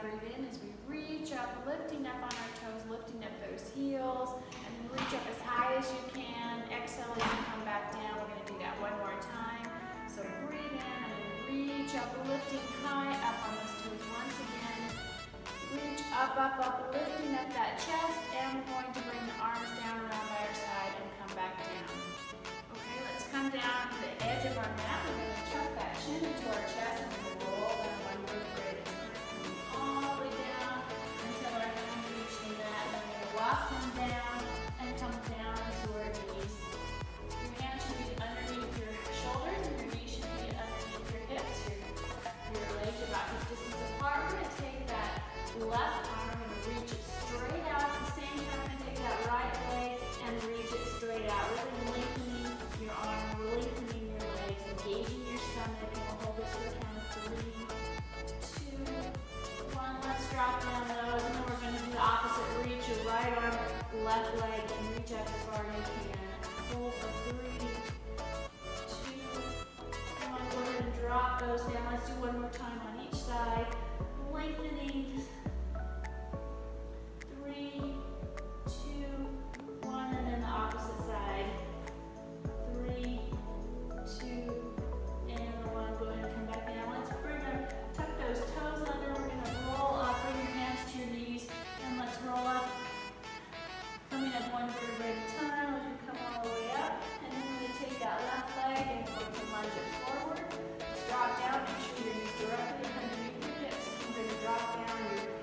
back. Breathe in as we reach up, lifting up on our toes, lifting up those heels, and then reach up as high as you can. Exhale as you come back down. We're going to do that one more time. So breathe in and then reach up, lifting high up on those toes once again. Reach up, up, up, lifting up that chest, and we're going to bring the arms down around by our side and come back down. Okay, let's come down to the edge of our mat. We're going to tuck that chin into our chest and roll that one vertebrae all the way down until our hands reach the mat. Then we're going to walk them down and come down to our knees. Your hands should be underneath your shoulders and your knees should be underneath your hips. Your legs are about hip distance apart. We're going to take that left arm and reach it straight out. At the same time, we're going to take that right leg and reach it straight out. Really lengthening your arm, lengthening your legs, engaging your stomach, and we'll hold this for a count of 3, 2, 1. Let's drop down those, and then we're going to do the opposite. Reach your right arm, left leg, and reach up as far as you can. Hold for 3, 2, 1. Go ahead and drop those down. Let's do one more time on each side. Lengthening. 3, 2, 1, and then the opposite side. 3, 2, and 1. Go ahead and come back down. Let's tuck those toes under. We're going to roll up. Bring your hands to your knees, and let's roll up. Coming up one vertebrae at a time as you come all the way up. And then we're going to take that left leg and we're going to lunge it forward. Let's drop down. Make sure your knees directly underneath your hips. We're going to drop down your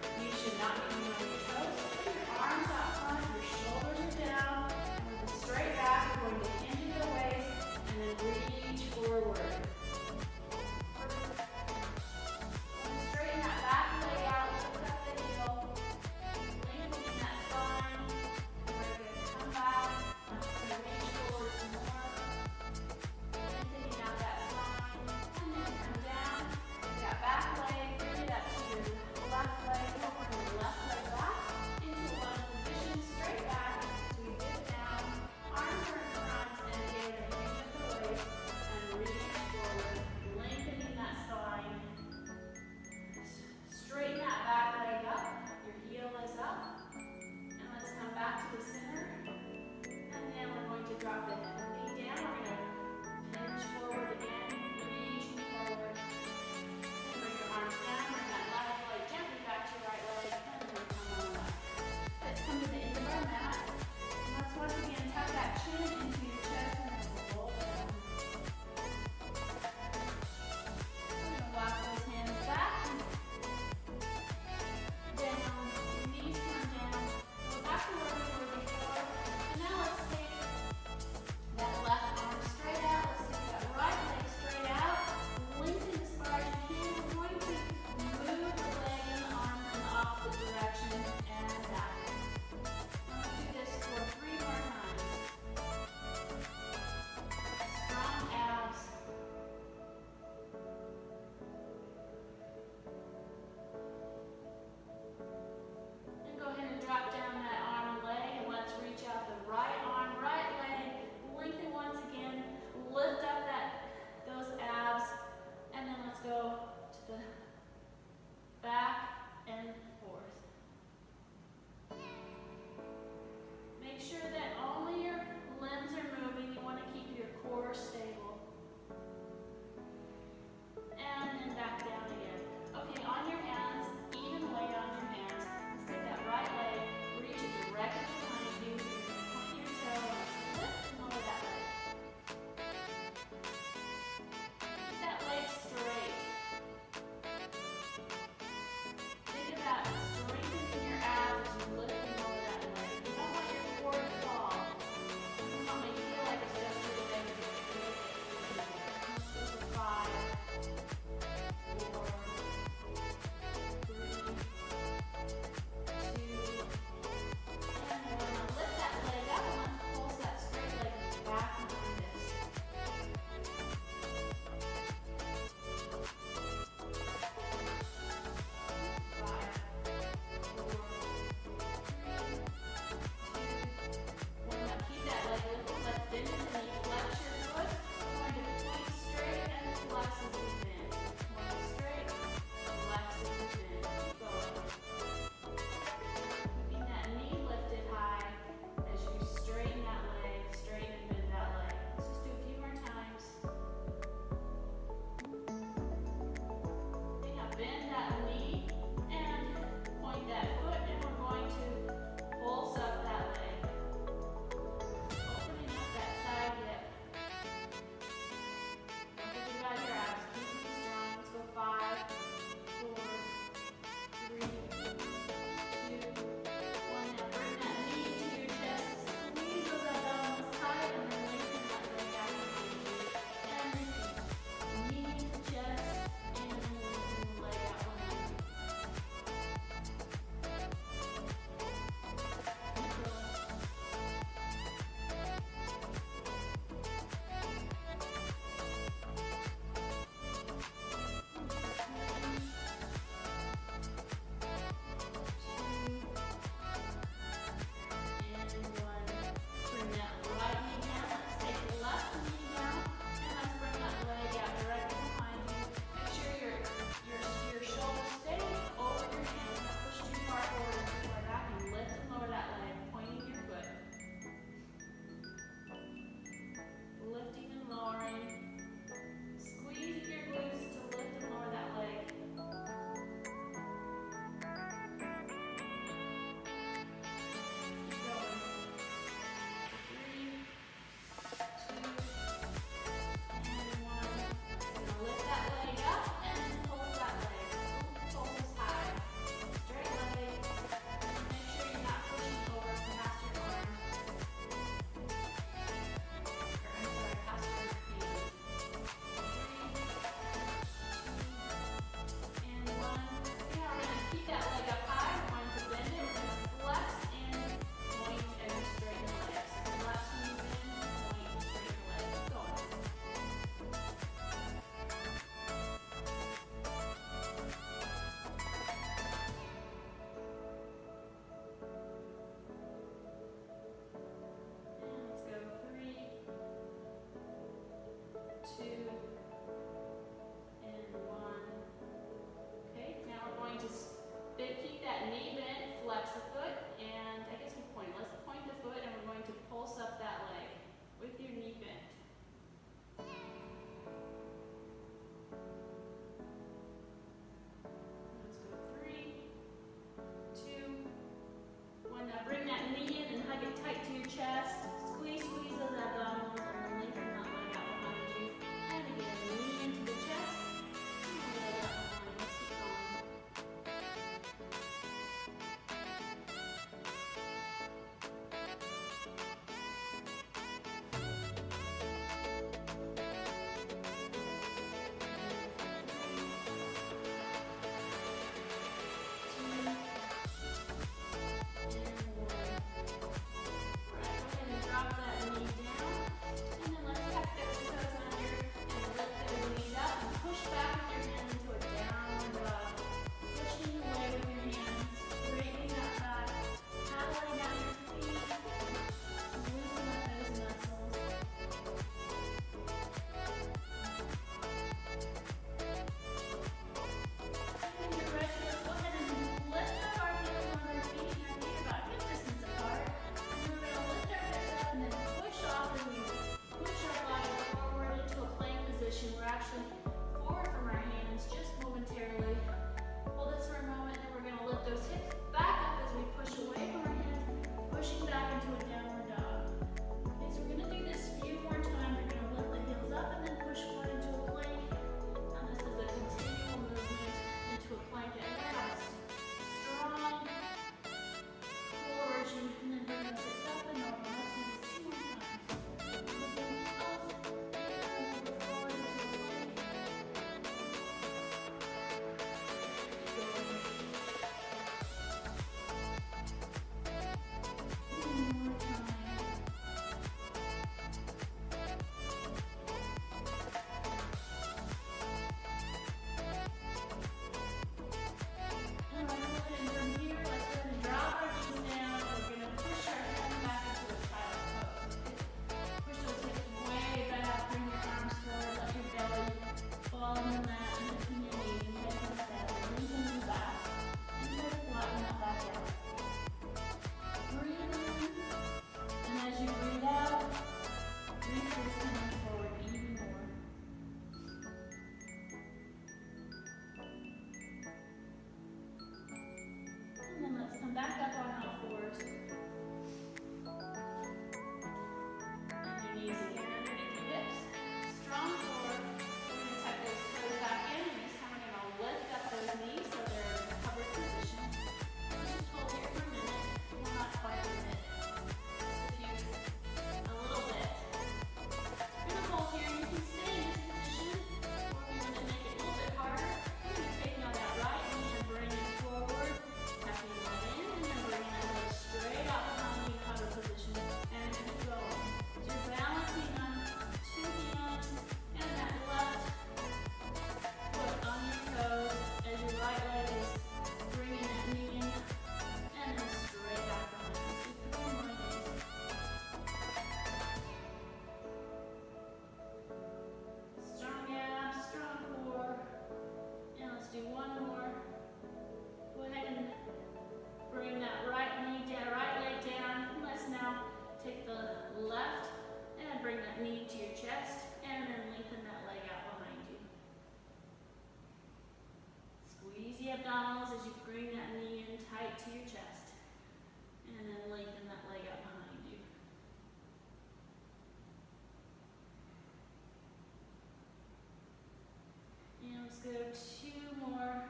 go 2 more.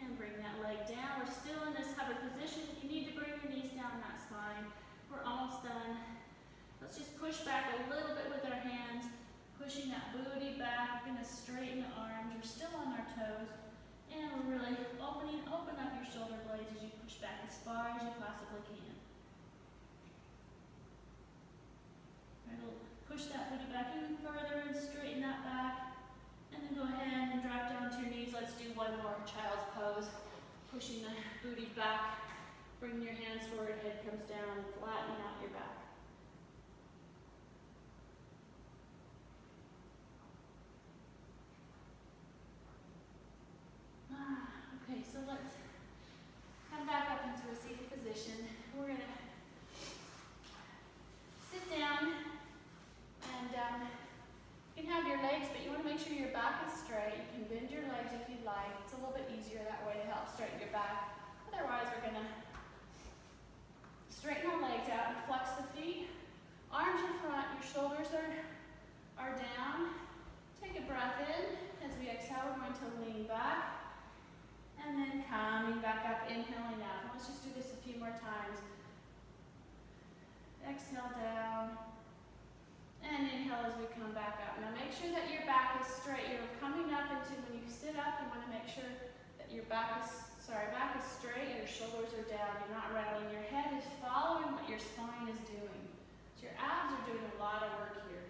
And bring that leg down. We're still in this hover position. If you need to bring your knees down, that's fine. We're almost done. Let's just push back a little bit with our hands, pushing that booty back. We're going to straighten the arms. We're still on our toes. And we're really open up your shoulder blades as you push back as far as you possibly can. Right, push that booty back even further and straighten that back. And then go ahead and drop down to your knees. Let's do one more child's pose. Pushing the booty back. Bring your hands forward, head comes down, flattening out your back. Okay, so let's come back up into a seated position. We're going to sit down and you can have your legs, but you want to make sure your back is straight. You can bend your legs if you'd like. It's a little bit easier that way to help straighten your back. Otherwise, we're going to straighten our legs out and flex the feet. Arms in front, your shoulders are down. Take a breath in. As we exhale, we're going to lean back. And then coming back up, inhaling out. And let's just do this a few more times. Exhale down. And inhale as we come back up. Now make sure that your back is straight. You're coming up into, when you sit up, you want to make sure that your back is straight, your shoulders are down. You're not rounding. Your head is following what your spine is doing. So your abs are doing a lot of work here.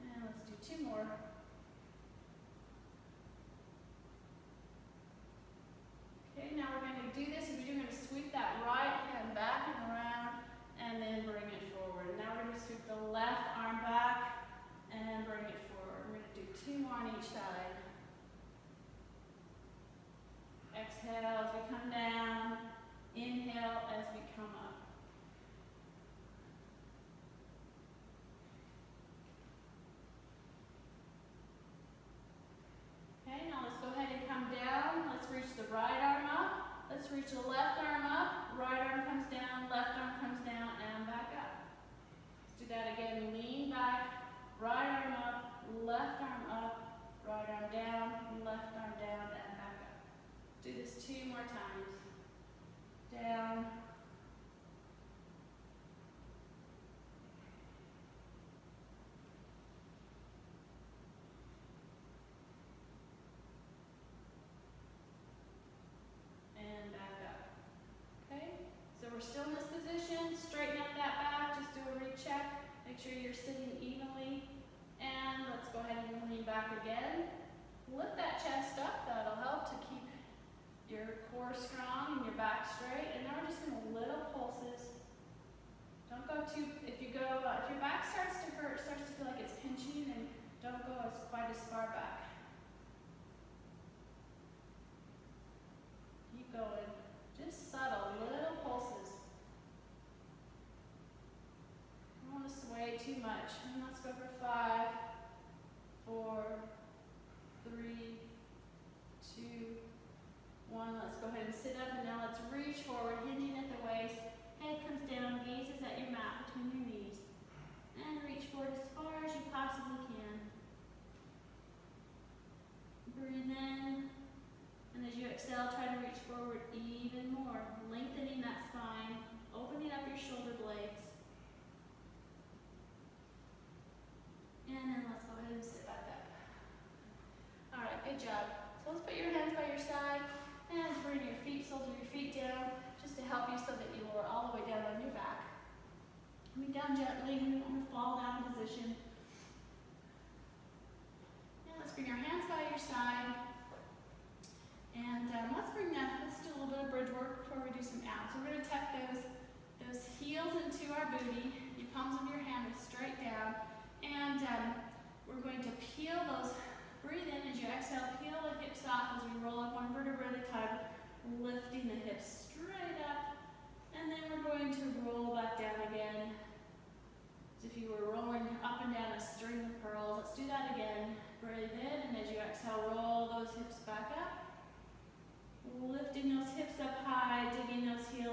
And let's do 2 more. Okay, now we're going to do this. You're going to sweep that right hand back and around and then bring it forward. Now we're going to sweep the left arm back and bring it forward. We're going to do 2 more on each side. Exhale as we come down. Inhale as we come up. Okay, now let's go ahead and come down. Let's reach the right arm up. Let's reach the left arm up. Right arm comes down, left arm comes down, and back up. Let's do that again. Lean back, right arm up, left arm up, right arm down, left arm down, and back up. Do this 2 more times. Down. And back up. Okay? So we're still in this position. Straighten up that back. Just do a recheck. Make sure you're sitting evenly. And let's go ahead and lean back again. Lift that chest up. That'll help to keep your core strong and your back straight. And now we're just going to little pulses. Don't go too, if your back starts to hurt, starts to feel like it's pinching, then don't go quite as far back. Keep going. Just subtle, little pulses. Don't want to sway too much. And let's go for 5, 4, 3, 2, 1. Let's go ahead and sit up, and now let's reach forward, hinging at the waist. Head comes down, gaze is at your mat between your knees. And reach forward as far as you possibly can. Breathe in. And as you exhale, try to reach forward even more, lengthening that spine, opening up your shoulder blades. And then let's go ahead and sit back up. All right, good job. So let's put your hands by your side and bring your feet, soles of your feet down, just to help you so that you lower all the way down on your back. Coming down gently, you don't want to fall down position. And let's bring our hands by your side. And let's do a little bit of bridge work before we do some abs. We're going to tuck those heels into our booty. Your palms of your hand are straight down. And we're going to peel those. Breathe in as you exhale. Peel the hips off as we roll up 1 vertebra at a time, lifting the hips straight up. And then we're going to roll back down again, as if you were rolling up and down a string of pearls. Let's do that again. Breathe in, and as you exhale, roll those hips back up. Lifting those hips up high, digging those heels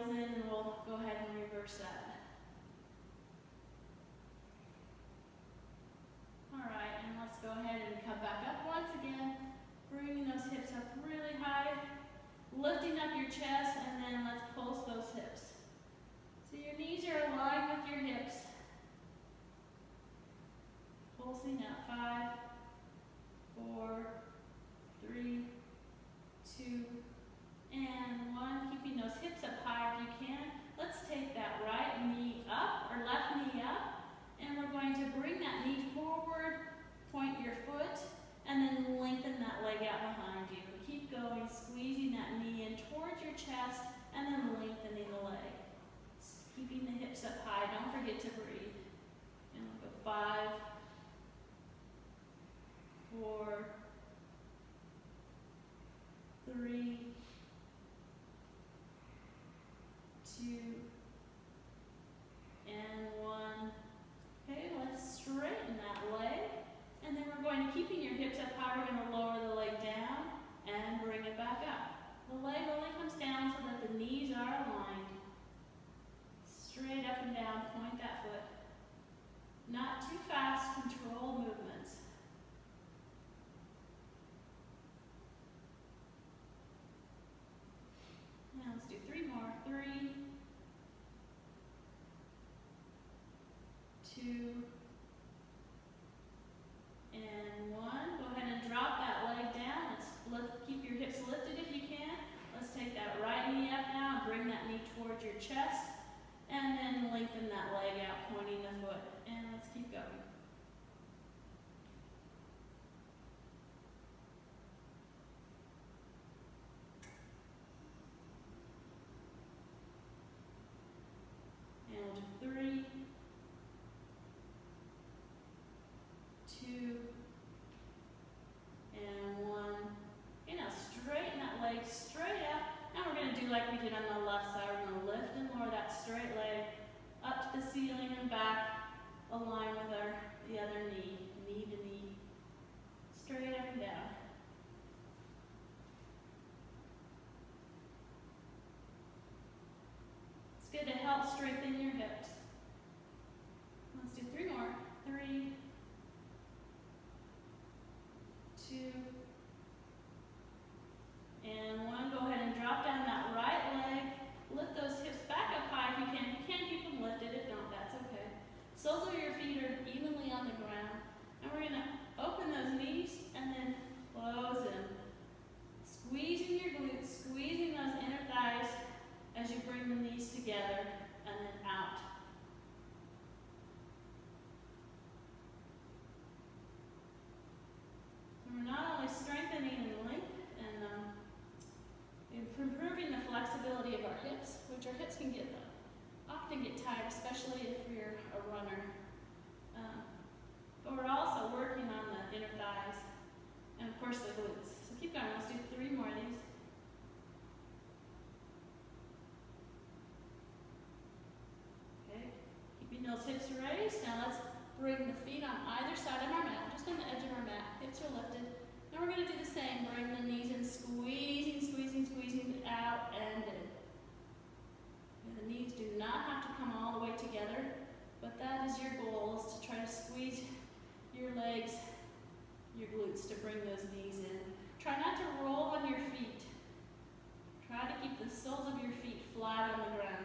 2, and 1. Okay, let's straighten that leg. And then we're going to, keeping your hips up high, we're going to lower the leg down and bring it back up. The leg only comes down so that the knees are aligned. Straight up and down, point that foot. Not too fast, controlled movements. Now let's do 3 more. 3, 2, and 1. Go ahead and drop that leg down. Let's keep your hips lifted if you can. Let's take that right knee up now and bring that knee towards your chest. And then lengthen that leg out, pointing the foot. And let's keep going. And we'll do 3, 2, and 1. Okay, now straighten that leg straight up. Now we're going to do like we did on the left side. We're going to lift and lower that straight leg up to the ceiling and back. Align with the other knee, knee to knee. Straight up and down. It's good to help strengthen your hips. Let's do 3 more. 3, 2, and 1. Go ahead and drop down that right leg. Lift those hips back up high if you can. You can keep them lifted. If not, that's okay. Soles of your feet are evenly on the ground. And we're going to open those knees and then close them. Squeezing your glutes, squeezing those inner thighs as you bring the knees together and then out. We're not only strengthening and length and improving the flexibility of our hips, which our hips can often get tired, especially if you're a runner. But we're also working on the inner thighs and of course the glutes. So keep going. Let's do 3 more of these. Okay, keeping those hips raised. Now let's bring the feet on either side of our mat, just on the edge of our mat. Hips are lifted. Now we're going to do the same. Bring the knees in, squeezing, squeezing, squeezing out and in. And the knees do not have to come all the way together, but that is your goal, is to try to squeeze your legs, your glutes, to bring those knees in. Try not to roll on your feet. Try to keep the soles of your feet flat on the ground.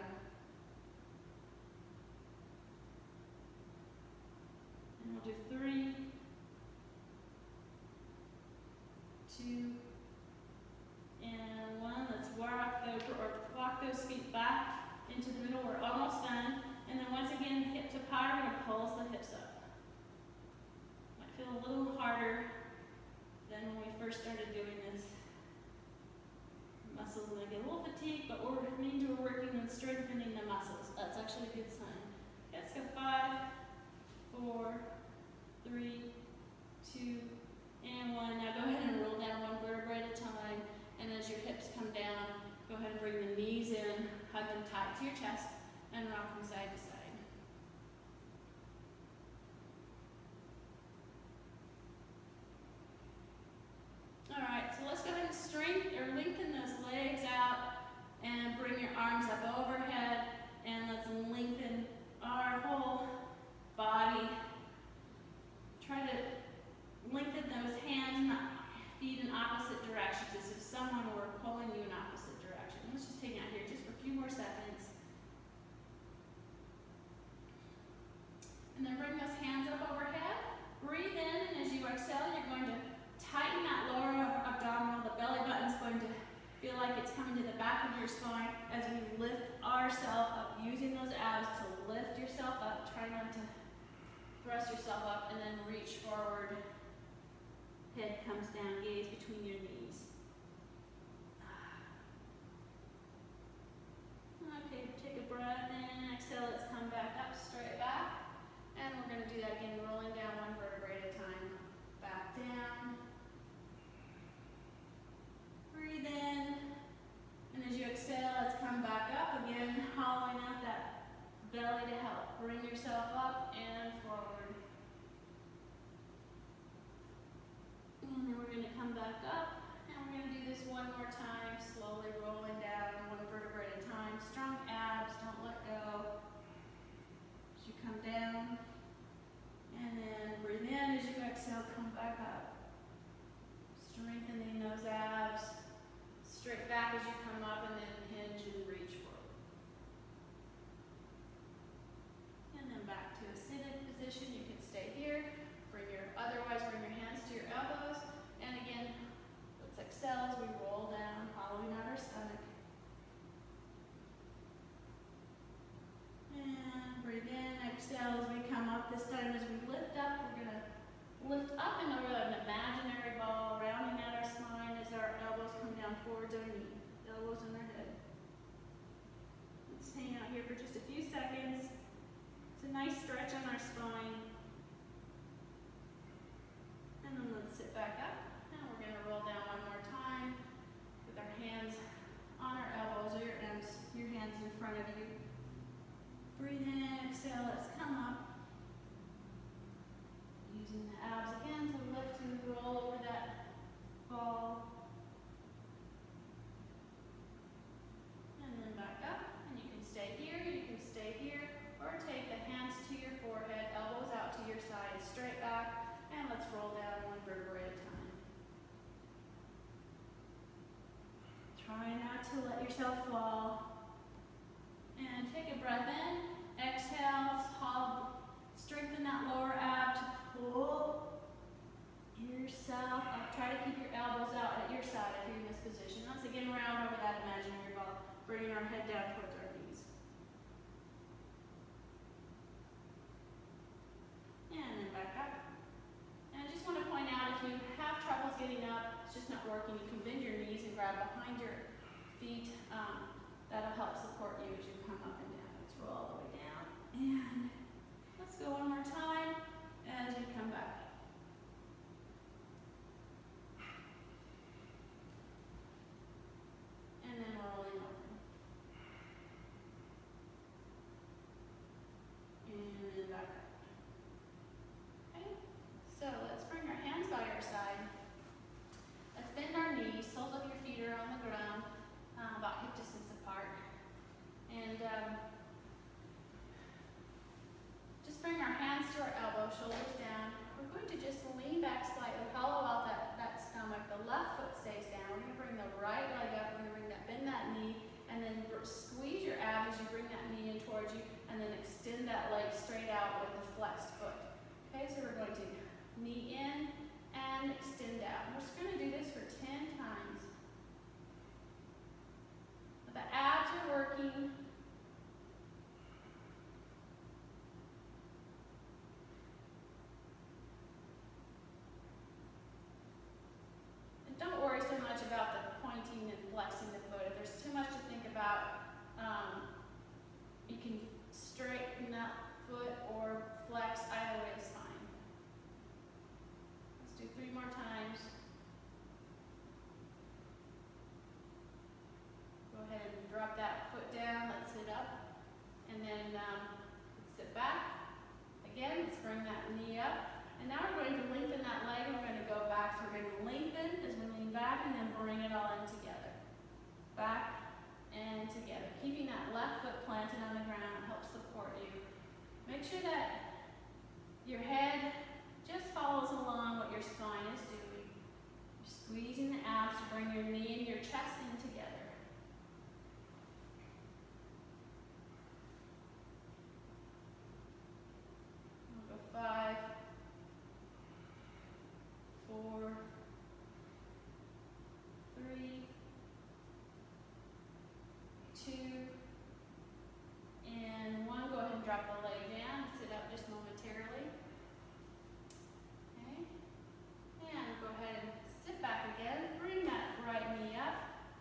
And we'll do 3, 2, and 1. Let's walk those feet back into the middle. We're almost done. And then once again, hips up high. We're going to pulse the hips up. Might feel a little harder than when we first started doing this. Muscles may get a little fatigued, but it means we're working on strengthening the muscles. That's actually a good sign. Okay, let's go 5, 4, 3, 2, and 1. Now go ahead and roll down 1 vertebrae at a time. And as your hips come down, go ahead and bring the knees in, hug them tight to your chest, and rock them side to side. All right, so let's go ahead and lengthen those legs out and bring your arms up overhead, and let's lengthen our whole body. Try to lengthen those hands, feet in opposite directions, as if someone were pulling you in opposite direction. Let's just hang out here just for a few more seconds. And then bring those hands up overhead. Breathe in, and as you exhale, you're going to tighten that lower abdominal. The belly button's going to feel like it's coming to the back of your spine as we lift ourselves up, using those abs to lift yourself up. Try not to thrust yourself up, and then reach forward. Head comes down, gaze between your knees. Okay, take a breath in, exhale, let's come back up, straight back. And we're going to do that again, rolling down 1 vertebrae at a time. Back down. Breathe in. And as you exhale, let's come back up again. belly to help. Bring yourself up and forward. And then we're going to come back up, and we're going to do this one more time, slowly rolling down, one vertebrae at a time. Strong abs, don't let go. As you come down, and then breathe in. As you exhale, come back up. Strengthening those abs. Straight back as you come up, and then hinge and reach forward. And then back to a seated position. You can stay here. Otherwise, bring your hands to your elbows. And again, let's exhale as we roll down, hollowing out our stomach. And breathe in, exhale as we come up. This time as we lift up, we're going to lift up and over an imaginary ball, rounding out our spine as our elbows come down towards our knee. Elbows on our head. Let's hang out here for just a few seconds. It's a nice stretch on our spine. And then let's sit back up, and we're going to roll down one more time with our hands on our elbows or your hands in front of you. Breathe in, exhale, let's come up. Using the abs again to lift and roll over that ball. And then back up, and you can stay here, or take the hands to your forehead, elbows out to your side, straight back. And let's roll down one vertebrae at a time. Try not to let yourself fall. And take a breath in. Exhale. Strengthen that lower ab to pull yourself up. Try to keep your elbows out at your side if you're in this position. Once again, round over that imaginary ball, bringing our head down towards our knees. And then back up. And I just want to point out, if you have troubles getting up, it's just not working, you can bend your knees and grab behind your feet. That'll help support you as you come up and down. Let's roll all the way down. And let's go one more time as we come back up. And then rolling over. And then back up. So let's bring our hands by our side. Let's bend our knees, soles of your feet are on the ground, about hip distance apart. And just bring our hands to our elbows, shoulders down. We're going to just lean back slightly, hollow out that stomach. The left foot stays down. We're going to bring the right leg up. We're going to bend that knee, and then squeeze your abs as you bring that knee in towards you, and then extend that leg straight out with the flexed foot. Okay, so we're going to knee in and extend out. We're just going to do this for 10 times. The abs are working. And don't worry so much about the pointing and flexing the foot. If there's too much to think about, you can straighten that foot or flex. Either way is fine. Let's do 3 more times. Go ahead and drop that foot down. Let's sit up. And then let's sit back. Again, let's bring that knee up. And now we're going to lengthen that leg. And we're going to go back. So we're going to lengthen as we lean back, and then bring it all in together. Back and together. Keeping that left foot planted on the ground helps support you. Make sure that your head just follows along what your spine is doing. You're squeezing the abs to bring your knee and your chest in together. We'll go 5, 4, 3, 2, and 1. Go ahead and drop the leg down. Sit up just momentarily. Okay. And go ahead and sit back again. Bring that right knee up.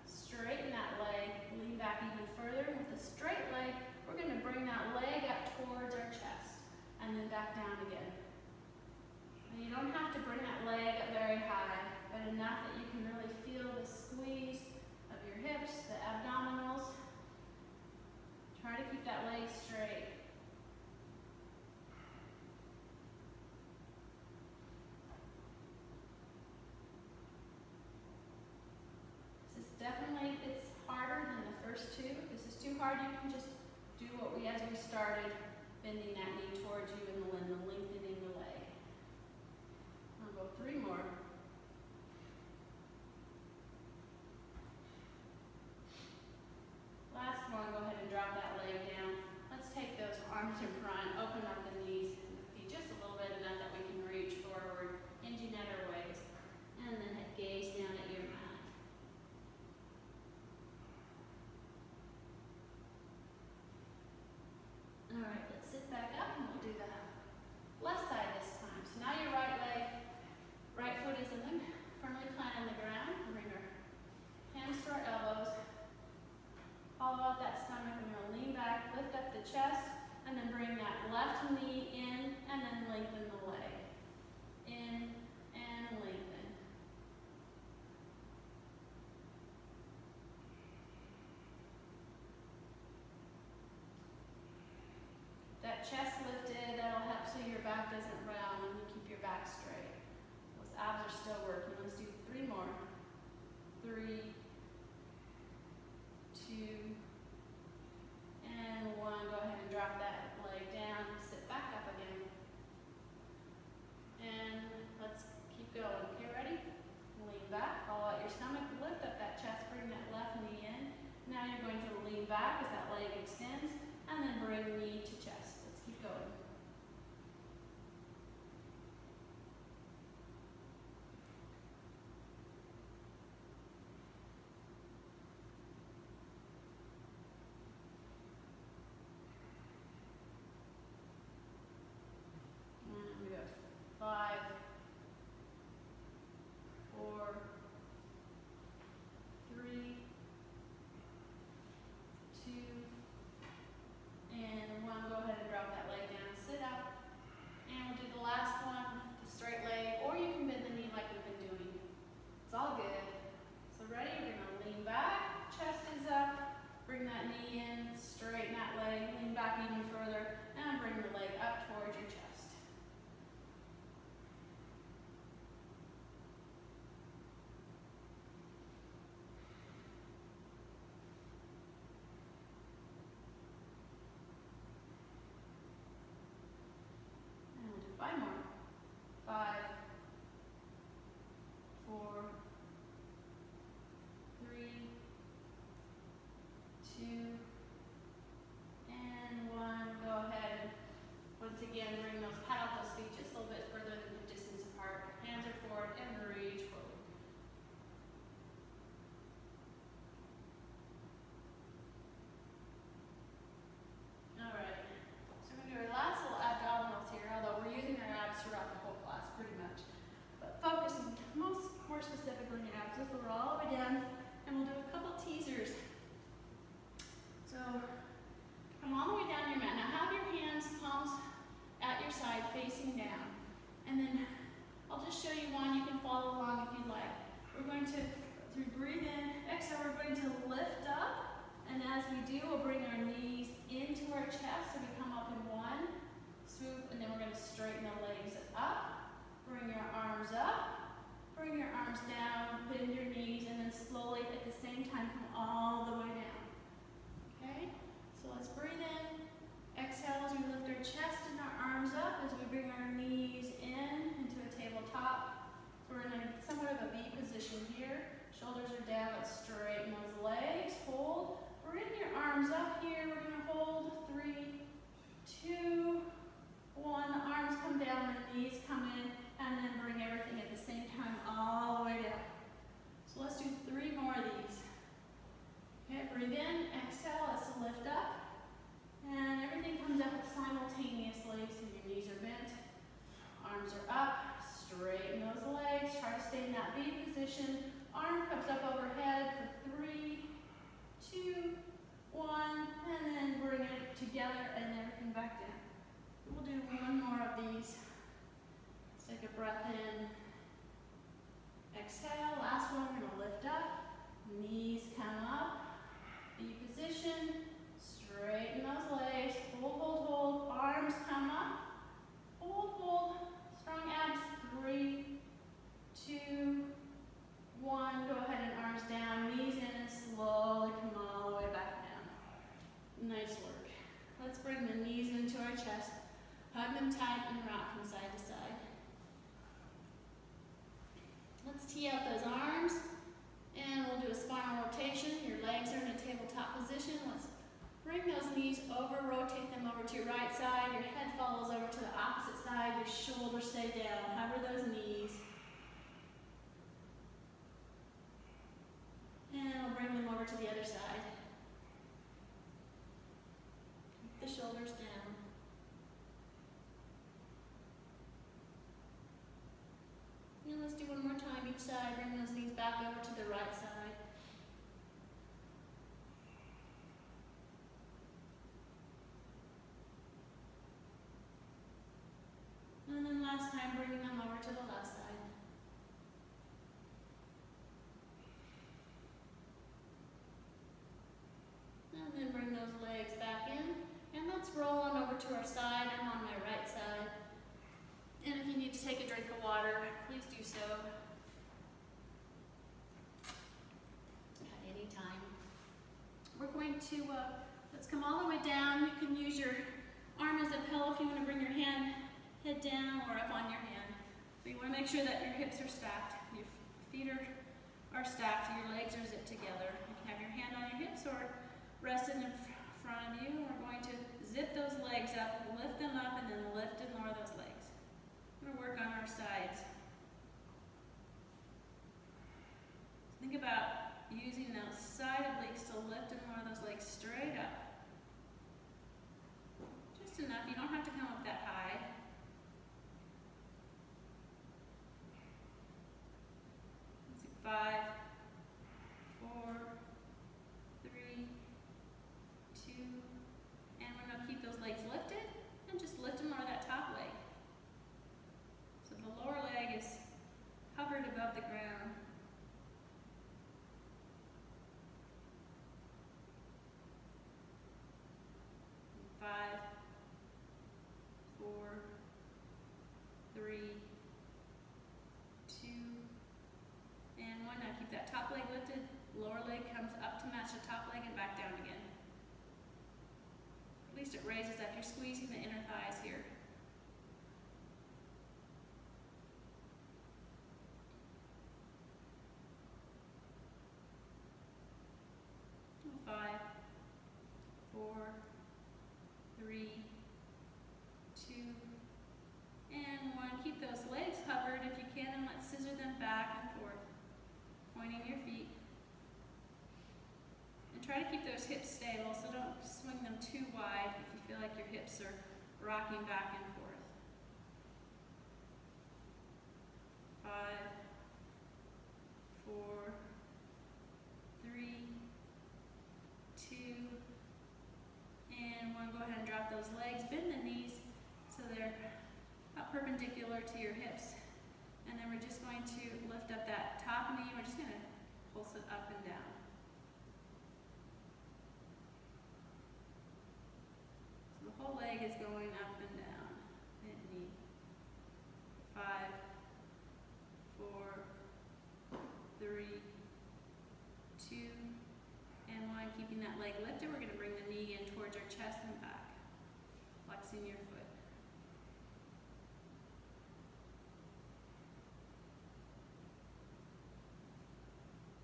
Straighten that leg. Lean back even further. With the straight leg, we're going to bring that leg up towards our chest. And then back down again. And you don't have to bring that leg up very high, but enough that you can really feel the squeeze of your hips, the abdominals. Try to keep that leg straight. hard, you can just do what we, as we started, bending that knee towards you and then lengthening the leg. I'll go 3 more. Last one, go ahead and drop that leg down. Let's take those arms in front, open up the knees and the feet just a little bit enough that we can reach forward, hinging at our waist, and then gaze down at your mat. All right, let's sit back up and we'll do the left side this time. So now your right foot is firmly planted on the ground. Bring our hands to our elbows. Hollow out that stomach, and we'll lean back, lift up the chest, and then bring that left knee in, and then lengthen the leg. In and lengthen. That chest lifted, that'll help so your back doesn't round and you keep your back straight. Those abs are still working. Let's do 3 more. 3, 2, and 1. Go ahead and drop that leg down. Sit back up again. And let's keep going. Okay, ready? Lean back, hollow out your stomach, lift up that chest, bring that left knee in. Now you're going to lean back as that leg extends, and then bring knee to chest. Let's keep going. And we go 5, 4, 3, 2, and 1. Go ahead and drop that leg down. Sit up. And we'll do the last one, the straight leg, or you can bend the knee like we've been doing. It's all good. So ready? We're going to lean back, chest is up, bring that knee in, straighten that leg, lean back even further, and bring the leg up towards your chest. And we'll do 5 more. 5, 4, 3, 2, and 1. Go ahead and once again bring those, pad out those feet just a little bit further than the distance apart. Hands are forward and reach forward. All right. So we're going to do our last little abdominals here, although we're using our abs throughout the whole class pretty much. But focusing more specifically on your abs. Let's lower all the way down, and we'll do a couple teasers. So come all the way down your mat. Now have your hands, palms at your side, facing down. And then I'll just show you one. You can follow along if you'd like. We're going to, as we breathe in, exhale, we're going to lift up. And as we do, we'll bring our knees into our chest. So we come up in 1, swoop, and then we're going to straighten the legs up. Bring your arms up. Bring your arms down, bend your knees, and then slowly at the same time come all the way down. Okay? So let's breathe in. Exhale as we lift our chest and our arms up as we bring our knees in into a tabletop. So we're in a somewhat of a V position here. Shoulders are down, let's straighten those legs. Hold. Bring your arms up here. We're going to hold. 3, 2, 1. The arms come down, the knees come in, and then bring everything at the same time all the way down. So let's do 3 more of these. Okay, breathe in, exhale, let's lift up. And everything comes up simultaneously, so your knees are bent, arms are up, straighten those legs, try to stay in that V position. Arm comes up overhead for 3, 2, 1, and then bring it together and everything back down. We'll do 1 more of these. Let's take a breath in. Exhale, last one, we're gonna lift up, knees come up, V position, straighten those legs, hold, hold, hold, arms come up, hold, hold, strong abs, 3, 2, 1, go ahead and arms down, knees in, and slowly come all the way back down. Let's bring the knees into our chest. Hug them tight and rock from side to side. Let's tee out those arms and we'll do a spinal rotation. Your legs are in a tabletop position. Let's bring those knees over, rotate them over to your right side. Your head follows over to the opposite side. Your shoulders stay down. Hover those knees. And we'll bring them over to the other side. Keep the shoulders down. And let's do one more time each side. Bring those knees back over to the right side. And then last time, bringing them over to the left side. And then bring those legs back in. And let's roll on over to our side. I'm on my right side. And if you need to take a drink of water, please do so. At any time. We're going to, let's come all the way down. You can use your arm as a pillow if you want to bring your head down or up on your hand. But you want to make sure that your hips are stacked. Your feet are stacked, your legs are zipped together. You can have your hand on your hips or rested in front of you. We're going to zip those legs up, lift them up, and then lift and lower those legs. We're going to work on our sides. Think about using those side obliques to lift and lower those legs straight up. Just enough. You don't have to come up that high. Let's see. 5, 4, 3, 2, and we're going to keep those legs lifted and just lift and lower that top leg. So the lower leg is covered above the ground. 5, 4, 3, 2, and 1. Now keep that top leg lifted. Lower leg comes up to match the top leg and back down again. At least it raises up. You're squeezing the inner thighs here. 5, 4, 3, 2, and 1. Keep those legs covered if you can, and let's scissor them back and forth, pointing your feet. And try to keep those hips stable, so don't swing them too wide if you feel like your hips are rocking back and forth. 5, 4, 3, 2, and 1. Go ahead and drop those legs. Bend the knees so they're about perpendicular to your hips. And then we're just going to lift up that top knee. We're just going to pulse it up and down. So the whole leg is going up and down. Bend knee. 5, 4, 3, 2, and 1. Keeping that leg lifted, we're going to bring the knee in towards our chest and back, flexing your foot.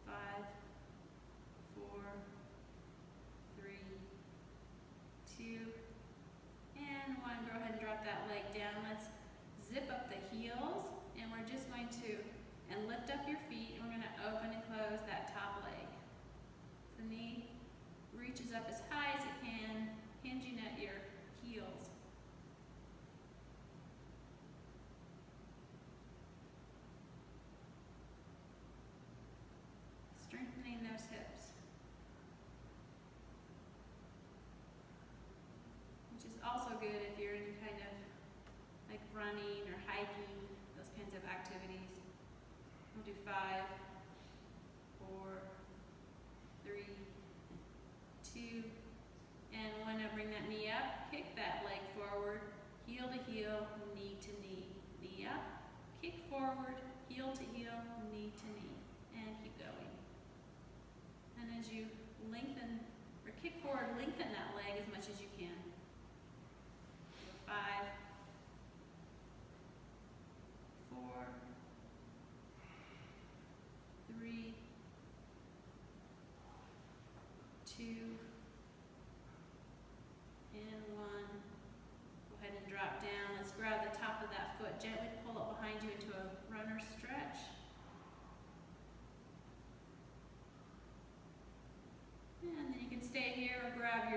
5, 4, 3, 2, and 1. Go ahead and drop that leg down. Let's zip up the heels, and we're just going to lift up your feet, and we're going to open and close that top leg. The knee reaches up as high as it can, hinging at your heels. Strengthening those hips. Which is also good if you're in kind of like running or hiking, those kinds of activities. We'll do 5, 4, 3, 2, and 1. Now bring that knee up, kick that leg forward, heel to heel, knee to knee. Knee up, kick forward, heel to heel, knee to knee, and keep going. And as you lengthen, or kick forward, lengthen that leg as much as you can.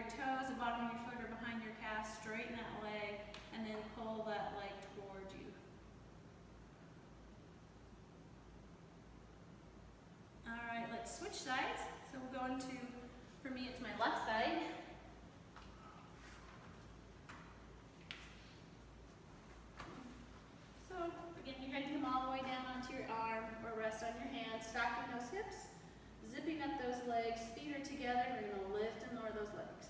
your toes, the bottom of your foot or behind your calf, straighten that leg, and then pull that leg toward you. All right, let's switch sides. So we're going to, for me, it's my left side. So again, you're going to come all the way down onto your arm or rest on your hands, stocking those hips, zipping up those legs, feet are together, we're going to lift and lower those legs.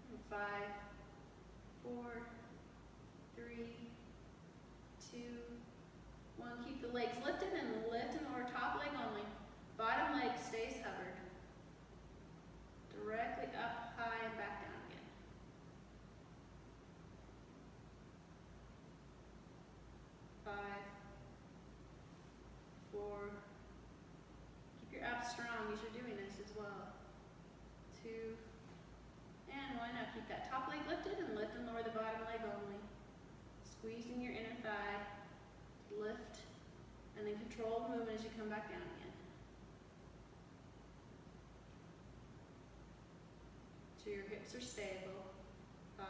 And 5, 4, 3, 2, 1. Keep the legs lifted and lift and lower, top leg only. Bottom leg stays hovered. Directly up, high, and back down again. 5, 4. Keep your abs strong as you're doing this as well. 2, and 1. Now keep that top leg lifted and lift and lower the bottom leg only. Squeezing your inner thigh. Lift, and then control the movement as you come back down again. So your hips are stable. 5,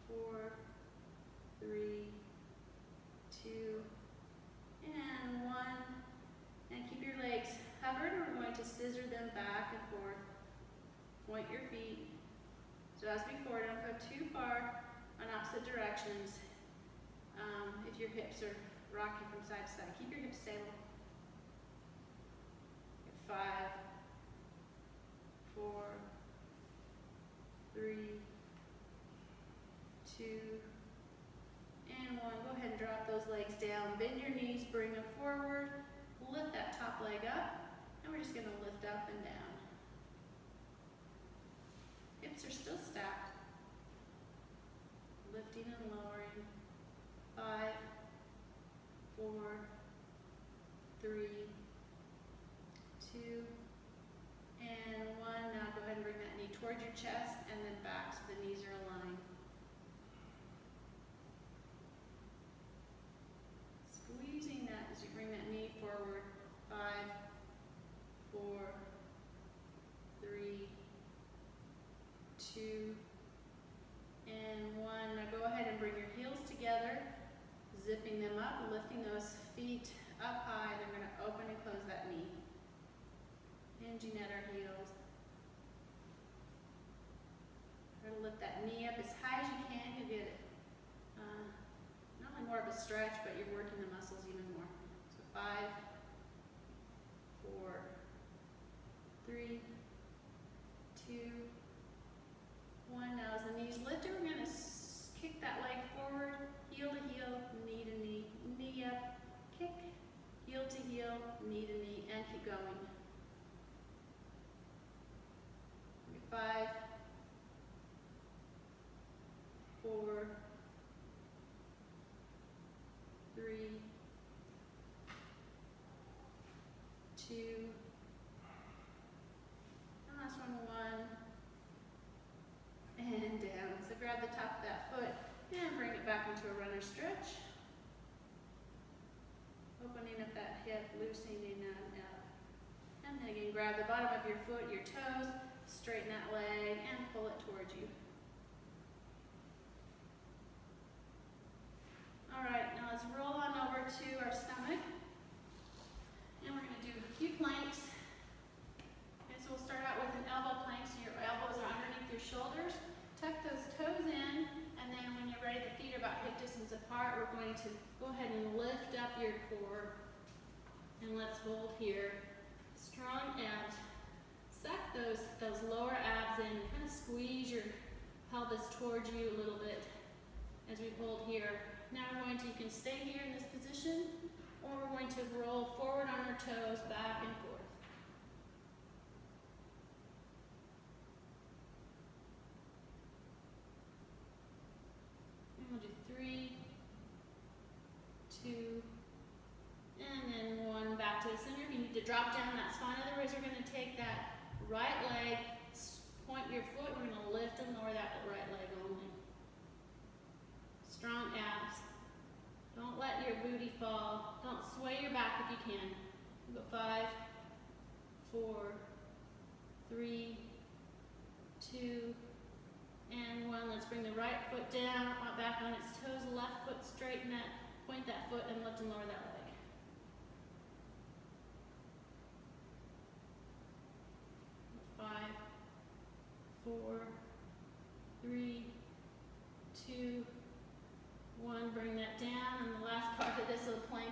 4, 3, 2, and 1. And keep your legs covered. We're going to scissor them back and forth. Point your feet. So as before, don't go too far on opposite directions. If your hips are rocking from side to side, keep your hips stable. 5, 4, 3, 2, and 1. Go ahead and drop those legs down. Bend your knees, bring them forward. Lift that top leg up, and we're just going to lift up and down. Hips are still stacked. Lifting and lowering. 5, 4, 3, 2, and 1. Now go ahead and bring that knee towards your chest and then back so the knees are aligned. Squeezing that as you bring that knee forward. 5, 4, 3, 2, and 1. Now go ahead and bring your heels together, zipping them up, lifting those feet up high. They're going to open and close that knee. Hinging at our heels. We're going to lift that knee up as high as you can. You'll get it not only more of a stretch, but you're working the muscles even more. So 5, 4, 3, 2, 1. Now as the knees lifted, we're going to kick that leg forward, heel to heel, knee to knee, knee up, kick, heel to heel, knee to knee, and keep going. 5, 4, 3, 2, and last one, 1, and down. So grab the top of that foot and bring it back into a runner stretch. Opening up that hip, loosening that up. And then again, grab the bottom of your foot, your toes, straighten that leg, and pull it towards you. All right, now let's roll on over to our stomach. And we're going to do a few planks. Okay, so we'll start out with an elbow plank. So your elbows are underneath your shoulders. Tuck those toes in, and then when you're ready, the feet are about hip distance apart. We're going to go ahead and lift up your core. And let's hold here. Strong abs. Suck those lower abs in. Kind of squeeze your pelvis towards you a little bit as we hold here. Now we're going to, you can stay here in this position, or we're going to roll forward on our toes, back and forth. And we'll do 3, 2, and then 1. Back to the center. If you need to drop down, that's fine. Otherwise, we're going to take that right leg, point your foot, we're going to lift and lower that right leg only. Strong abs. booty fall. Don't sway your back if you can. We'll go 5, 4, 3, 2, and 1. Let's bring the right foot down, back on its toes, left foot straighten that, point that foot and lift and lower that leg. 5, 4, 3, 2, 1. Bring that down, and the last part of this little plank.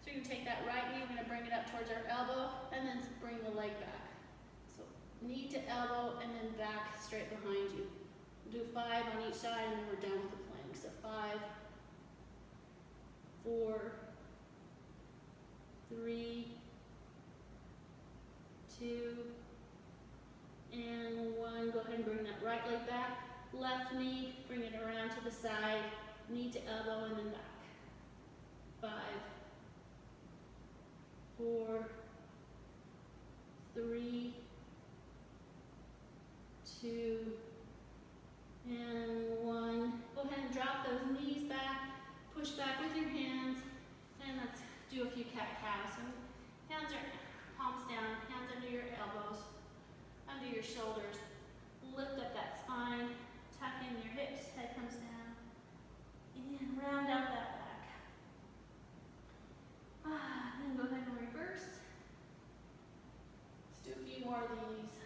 So you can take that right knee, we're going to bring it up towards our elbow, and then bring the leg back. So knee to elbow, and then back straight behind you. We'll do 5 on each side, and then we're done with the plank. So 5, 4, 3, 2, and 1. Go ahead and bring that right leg back. Left knee, bring it around to the side, knee to elbow, and then back. 5, 4, 3, 2, and 1. Go ahead and drop those knees back, push back with your hands, and let's do a few cat-cows. So hands are palms down, hands under your elbows, under your shoulders. Lift up that spine, tuck in your hips, head comes down, and round out that back. Then go ahead and reverse. Let's do a few more of these.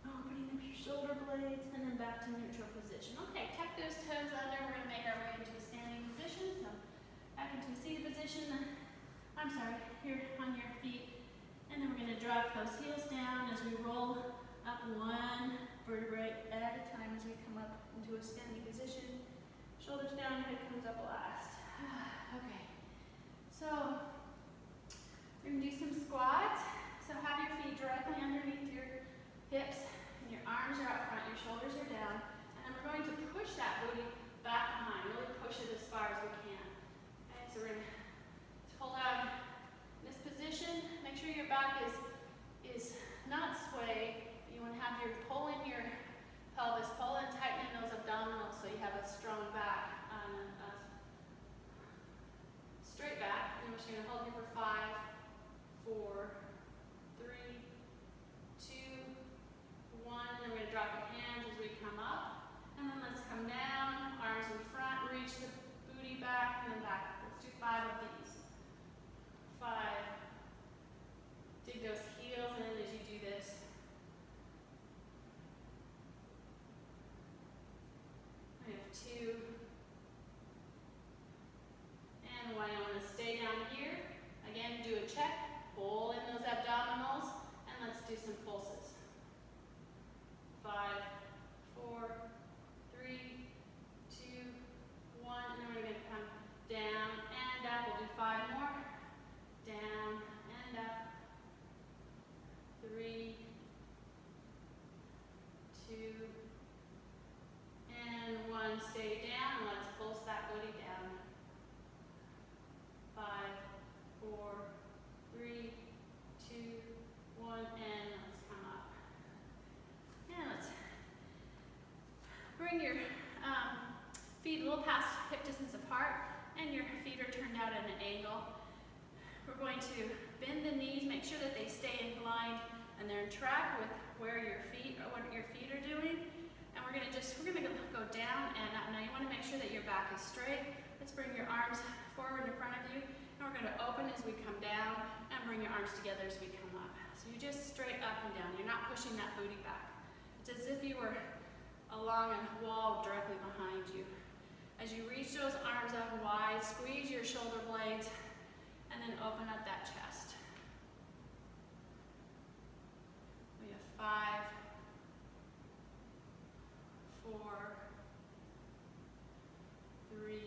Opening up your shoulder blades, and then back to neutral position. Okay, tuck those toes under. We're going to make our way into a standing position. So back into a seated position. I'm sorry, here on your feet. And then we're going to drop those heels down as we roll up 1 vertebrae at a time as we come up into a standing position. Shoulders down, head comes up last. Okay, so we're going to do some squats. So have your feet directly underneath your hips, and your arms are out front, your shoulders are down. And then we're going to push that booty back behind, really push it as far as we can. Okay, so we're going to hold out in this position. Make sure your back is not sway. You want to have your pull in your pelvis, pull and tighten in those abdominals so you have a strong back, straight back. And we're just going to hold here for 5, 4, 3, 2, 1. And then we're going to drop your hands as we come up. And then let's come down, arms in front, reach the booty back, and then back. Let's do 5 of these. 5. Dig those heels in as you do this. We have 2. And 1. You want to stay down here. Again, do a check. Pull in those abdominals. And let's do some pulses. 5, 4, 3, 2, 1. And then we're going to come down and up. We'll do 5 more. Down and up. 3, 2, and 1. Stay down. Let's pulse that booty down. 5, 4, 3, 2, 1, and let's come up. And let's bring your feet a little past hip distance apart, and your feet are turned out at an angle. We're going to bend the knees, make sure that they stay inclined and they're in track with where your feet or what your feet are doing. And we're gonna go down and up. Now you want to make sure that your back is straight. Let's bring your arms forward in front of you, and we're going to open as we come down and bring your arms together as we come up. So you just straight up and down. You're not pushing that booty back. It's as if you were along a wall directly behind you. As you reach those arms up wide, squeeze your shoulder blades, and then open up that chest. We have 5, 4, 3,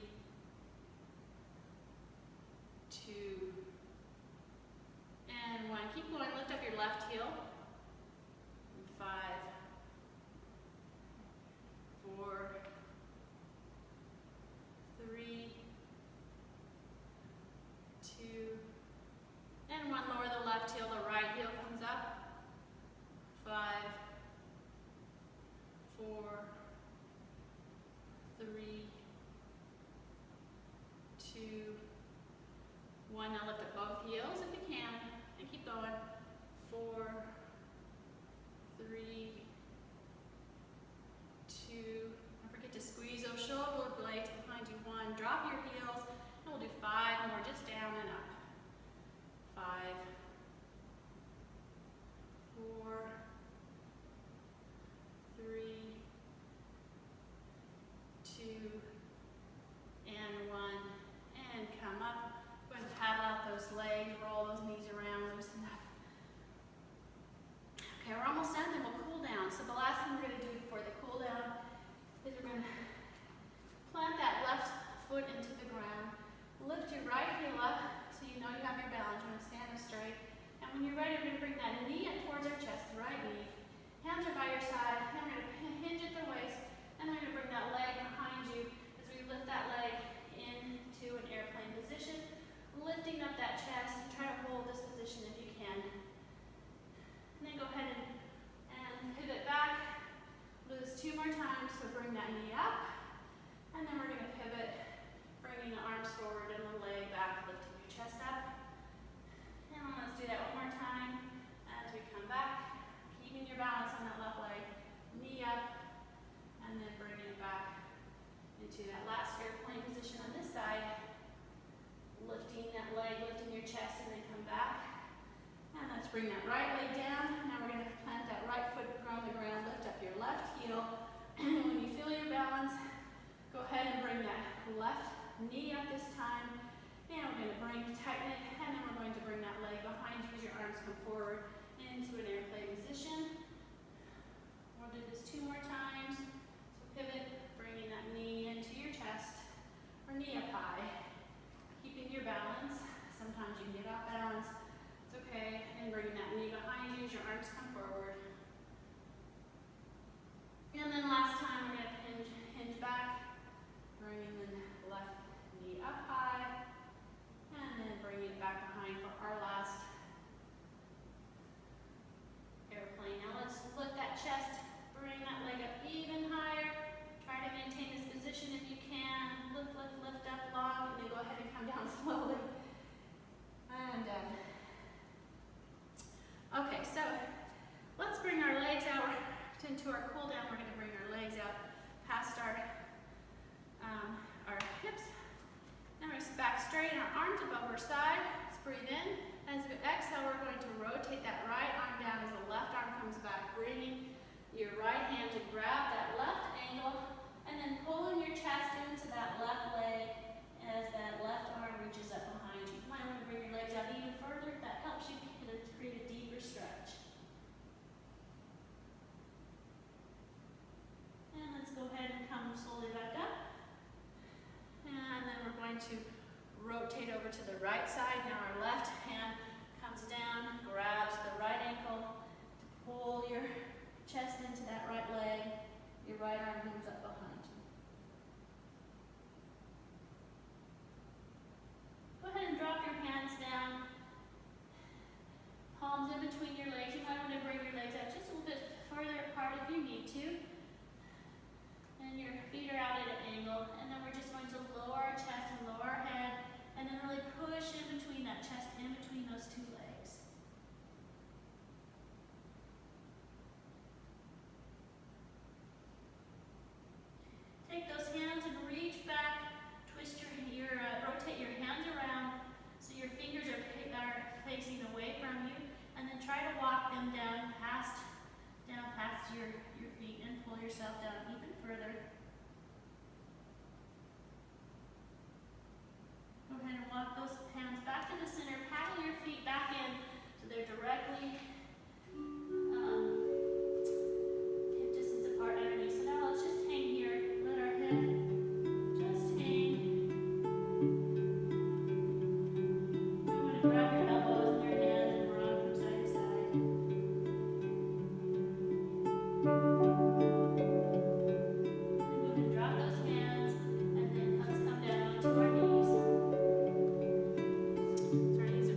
2, and 1. Keep going. Lift up your left heel. 5, 4, 3, 2, left heel, the right heel comes up. 5, 4, 3, 2, 1. Now lift up both heels if you can, and keep going. 4, 3, 2. Don't forget to squeeze those shoulder blades behind you. 1. Drop your heels, and we'll do 5 more, just down and up. 5, 4, 3, 2, and 1. And come up. Go ahead and paddle out those legs, roll those knees around, loosen up. Okay, we're almost done, then we'll cool down. So the last thing we're going to do before the cool down is we're going to plant that left foot into the ground. Lift your right heel up so you know you have your balance. You're going to stand up straight. And when you're ready, we're going to bring that knee up towards our chest, the right knee. Hands are by your side. Then we're going to hinge at the waist. And then we're going to bring that leg behind you as we lift that leg into an airplane position. Lifting up that chest. Try to hold this position if you can. And then go ahead and pivot back. Do this 2 more times. So bring that knee up. And then we're going to pivot, bringing the arms forward and the leg back, lifting your chest up. And let's do that 1 more time as we come back. Keeping your balance on that left leg. Knee up. And then bringing it back into that last airplane position on this side. Lifting that leg, lifting your chest, and then come back. And let's bring that right leg down. Now we're going to plant that right foot on the ground. Lift up your left heel. And when you feel your balance, go ahead and bring that left knee up this time. And we're going to tighten it. And then we're going to bring that leg behind you as your arms come forward into an airplane position. We'll do this 2 more times. So pivot, bringing that knee into your chest. Or knee up high. Keeping your balance. Sometimes you can get off balance. It's okay. And bringing that knee behind you as your arms come forward. And then last time we're going to hinge back. Bringing the left knee up high. And then bringing it back behind for our last airplane. Now let's lift that chest. Bring that leg up even higher. Try to maintain this position if you can. Lift, lift, lift up long, and then go ahead and come down slowly. And okay, so let's bring our legs out into our cool down. We're going to bring our legs out past our hips. Now we're back straight, and our arms above our side. Let's breathe in. As we exhale, we're going to rotate that right arm down as the left arm comes back, bringing your right hand to grab that left ankle, and then pulling your chest into that left leg as that left arm reaches up behind you. You might want to bring your legs out even further if that helps you create a deeper stretch. And let's go ahead and come slowly back up. And then we're going to rotate over to the right side. Now our left hand comes down, grabs the right ankle to pull your chest into that right leg. Your right arm moves up behind you. Go ahead and drop your hands down. Palms in between your legs. You might want to bring your legs out just a little bit further apart if you need to. And your feet are out at an angle. And then we're just going to lower our chest and lower our head. And then really push in between that chest, in between those 2 legs. Take those hands and reach back. Twist rotate your hands around so your fingers are facing away from you. And then try to walk them down past your feet and pull yourself down even further. Go ahead and walk those hands back to the center. Paddle your feet back in so they're directly hip distance apart underneath. So now let's just hang here. Let our head just hang. You want to grab your elbows and your hands and rock from side to side. And go ahead and drop those hands, and then let's come down to our knees. So our knees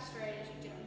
straight as you do it.